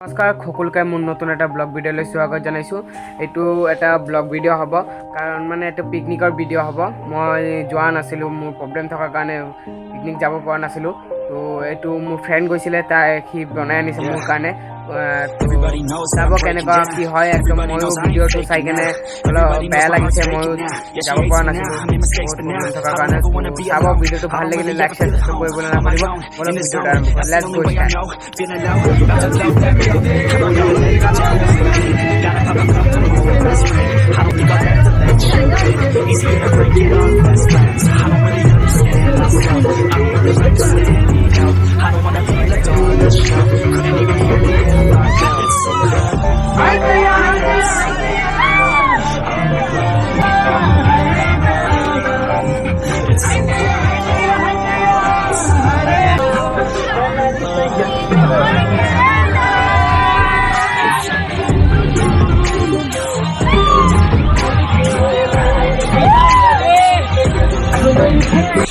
নমস্কাৰ সকলোকে মোৰ নতুন এটা ব্লগ ভিডিঅ'লৈ স্বাগত জনাইছোঁ। এইটো এটা ব্লগ ভিডিঅ' হ'ব কাৰণ মানে এইটো পিকনিকৰ ভিডিঅ' হ'ব। মই যোৱা নাছিলোঁ, মোৰ প্ৰব্লেম থকাৰ কাৰণে পিকনিক যাব পৰা নাছিলোঁ। তো এইটো মোৰ ফ্ৰেণ্ড গৈছিলে, সি বনাই আনিছে মোৰ কাৰণে। চাব কেনেকুৱা কি হয়, একদম ময়ো ভিডিঅ'টো চাই কেনে অলপ বেয়া লাগিছে, ময়ো যাব পৰা নাছিলোঁ বহুত প্ৰব্লেম থকাৰ কাৰণে। চাব ভিডিঅ'টো ভাল লাগিলে লাইক শ্বেয়াৰ সাবস্ক্ৰাইব কৰিবলৈ নাপাহৰিব। বলক ভিডিঅ'টো আৰম্ভ কৰোঁ। Let's go start.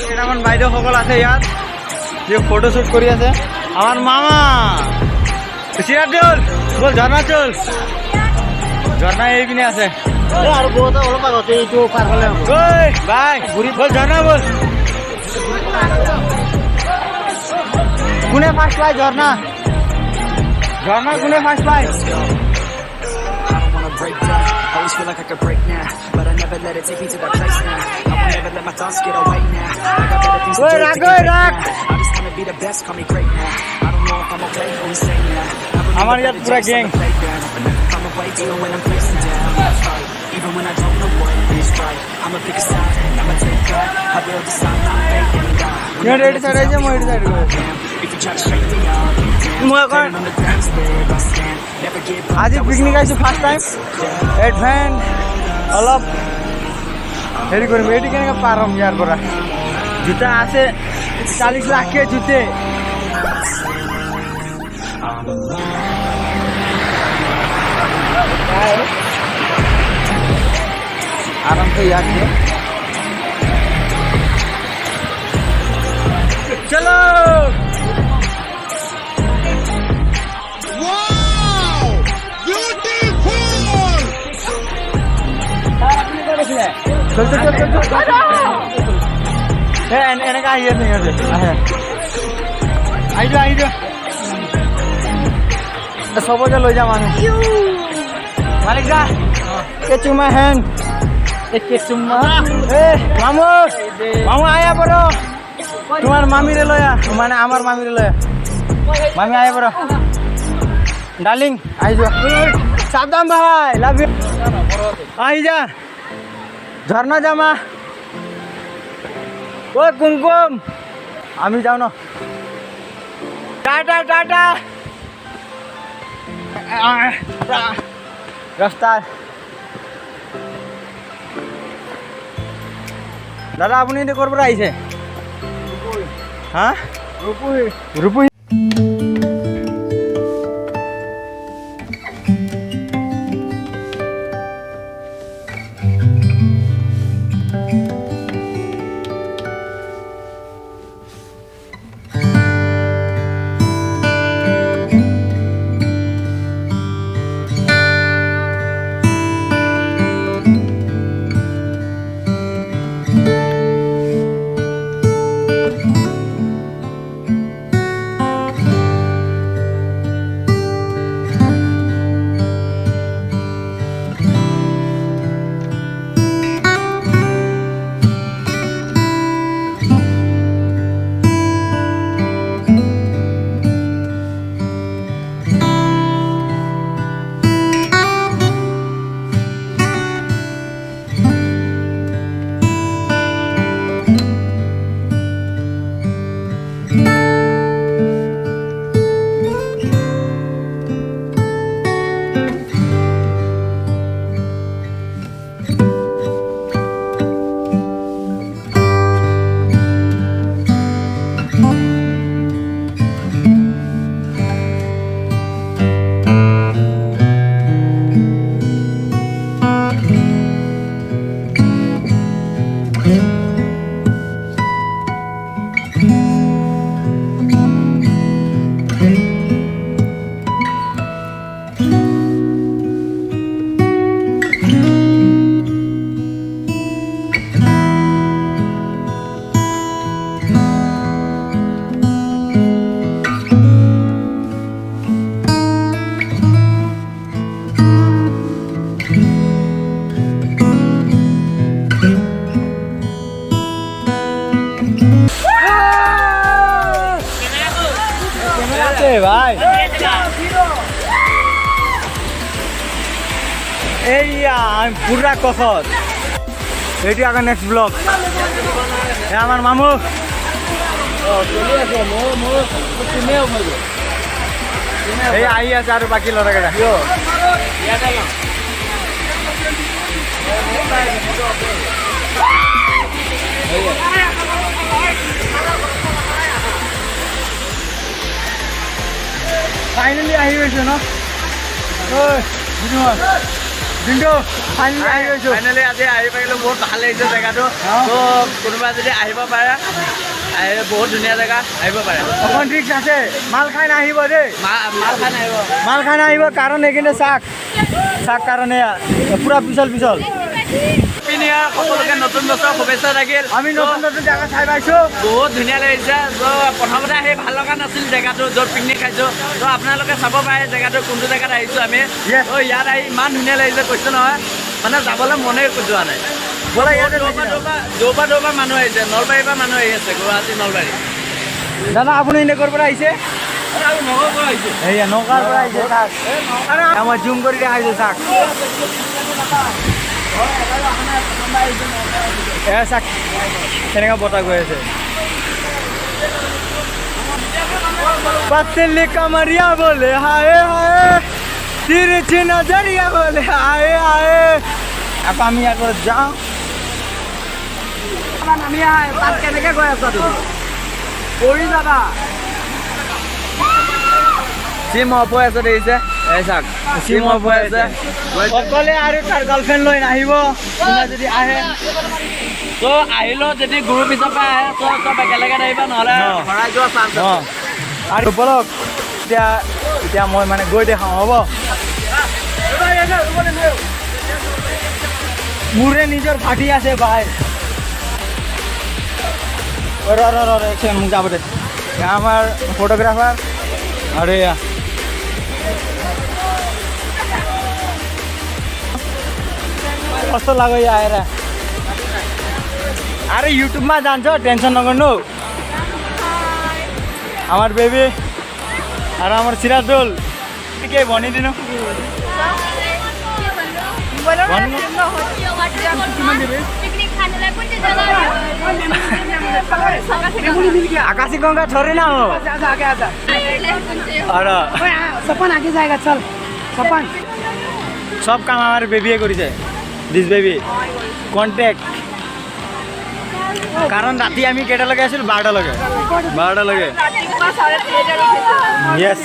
কেইটামান বাইদেউসকল আছে ইয়াত, যে ফটোশ্বুট কৰি আছে। আমাৰ মামা চিৰাজুল বল, ঝৰ্ণা চল, ঝৰ্ণা এই পিনে আছে আৰু বহুত অলপ আগতে এইটো পাৰ হ'লে বাই ঘূৰি বল, ঝৰ্ণা বল। কোনে ফাৰ্ষ্ট পায়? ঝৰ্ণা কোনে ফাৰ্ষ্ট পায়? Break down. Always feel like I could break now, but I never let it take me to that place now. I won't never let my thoughts get away now. I got better things to do to get back now. I just wanna be the best, call me great now. I don't know if I'm okay or insane now. আমার ইয়াত পুরা gang. I'm away even when I'm facing down. That's right. Even when I don't know what is right, I'ma pick a side and I'ma take pride. I will decide not faking it out. ইহঁত এইটো side আহিছে, মই এইটো side গৈ আছো। If you try to straighten me out, মই এখন on the ground, where I stand. Never give up. আজি পিকনিক আহিছোঁ ফাৰ্ষ্ট টাইম। এডভেন্ট অলপ হেৰি কৰিম। এইটো কেনেকৈ পাৰ হ'ম ইয়াৰ পৰা? জোতা আছে 40 লাখকে জোতে। आराम से याद किया। चलो चल चल चल चल चल। एने का ये नहीं है। आई जा सब ले जा मालिक जा के चुमा हैंड एक चुम्मा। मामू आया बड़ो, तुम्हार मामी रे लया, माने आमार मामी रे लया। मामी आया बड़ो डार्लिंग, आई जा। साबधान भाई, लव यू। आई जा झरना जामा। ओ कुमकुम आमी जाओ ना। टाटा टाटा रफ्तार। দাদা আপুনি এতিয়া ক'ৰ পৰা আহিছে? হা ৰূপহী। এইয়া আমি পুরা কখত এইটো আকৌ নেক্সট ব্লগ এ আমাৰ মামু এই আহি আছে আৰু বাকী ল'ৰাকেইটা ফাইনেলি আহি গৈছো ন কিন্তু ফাইনেলি আহি গৈছো ফাইনেলি আজি আহি পাৰিলোঁ বহুত ভাল লাগিছে জেগাটো তো কোনোবা যদি আহিব পাৰে বহুত ধুনীয়া জেগা আহিব পাৰে অকণ ৰিক্স আছে মাল খাই নাহিব দেই মাল খাই নাহিব মাল খাই নাহিব কাৰণ এইখিনি চাক কাৰণে পুৰা পিছল সকলোকে নতুন বছৰ শুভেচ্ছা থাকিল আমি নতুন নতুন জেগা চাই পাইছো বহুত ধুনীয়া লাগিছে তো প্ৰথমতে আহি ভাল লগা নাছিল জেগাটো য'ত পিকনিক খাইছোঁ তো আপোনালোকে চাব পাৰে জেগাটো কোনটো জেগাত আহিছোঁ আমি Yes. তো ইয়াত আহি ইমান ধুনীয়া লাগিছে কৈছোঁ নহয় মানে যাবলৈ মনেই যোৱা নাই ব'লা ইয়াতে দূৰৰ পৰা মানুহ আহিছে নলবাৰীৰ পৰা মানুহ আহি আছে গুৱাহাটী নলবাৰী দাদা আপুনি এনেকৰ পৰা আহিছে আৰু নগাঁৱৰ পৰা আহিছে এইয়া নৌকাৰ পৰা আহিছে চাক মই জুম কৰি দেখাইছো চাক এ চাক কেনেকুৱা বতাহ গৈ আছে पतली कमरिया बोले हाय हाय तिरछी नजरिया बोले हाय हाय আকৌ আমি ইয়াৰ পৰা যাওঁ আমি তাত কেনেকৈ গৈ আছা তুমি পৰি যাবা চিম অফ হৈ আছে দেখিছে এই চাক চিম অফ হৈ আছে অকলে আৰু তাৰ গাৰ্লফ্ৰেণ্ড লৈ নাহিব কোনোবা যদি আহে তো আহিলেও যদি গ্ৰুপ হিচাপে আহে তো চব একেলগে আহিব নহ'লে ভৰাই যোৱা চান্স আছে অঁ আৰু বলক এতিয়া মই মানে গৈ দেখাওঁ হ'ব মোৰে নিজৰ ফাটি আছে ভাই ৰ মোক যাব দে আমাৰ ফটোগ্ৰাফাৰ আৰু এয়া कस्तो लाग्यो यो आएर अरे युट्युबमा जान्छ टेन्सन नगर्नु আমার বেবি আর আমার সিরাজুল के भनिदिनु आकाशी गंगा थोड़ी ना हो और सपन आगे जाएगा चल सपन सब काम हमारे बेबी करिছে दिस बेबी कन्टेक्ट कारण राति आमी केटालगे आसिल 12टा लगे यस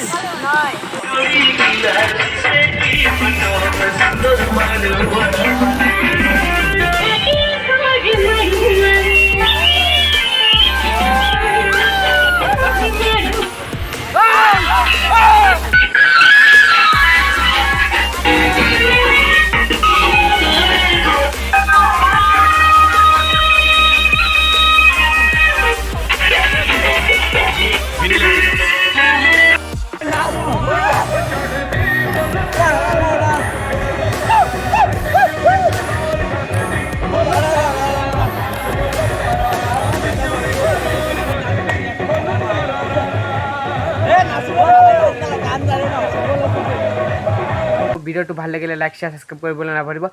ভিডিওটো ভাল লাগিলে লাইক শেয়াৰ সাবস্ক্ৰাইব কৰিবলৈ নাপাহৰিব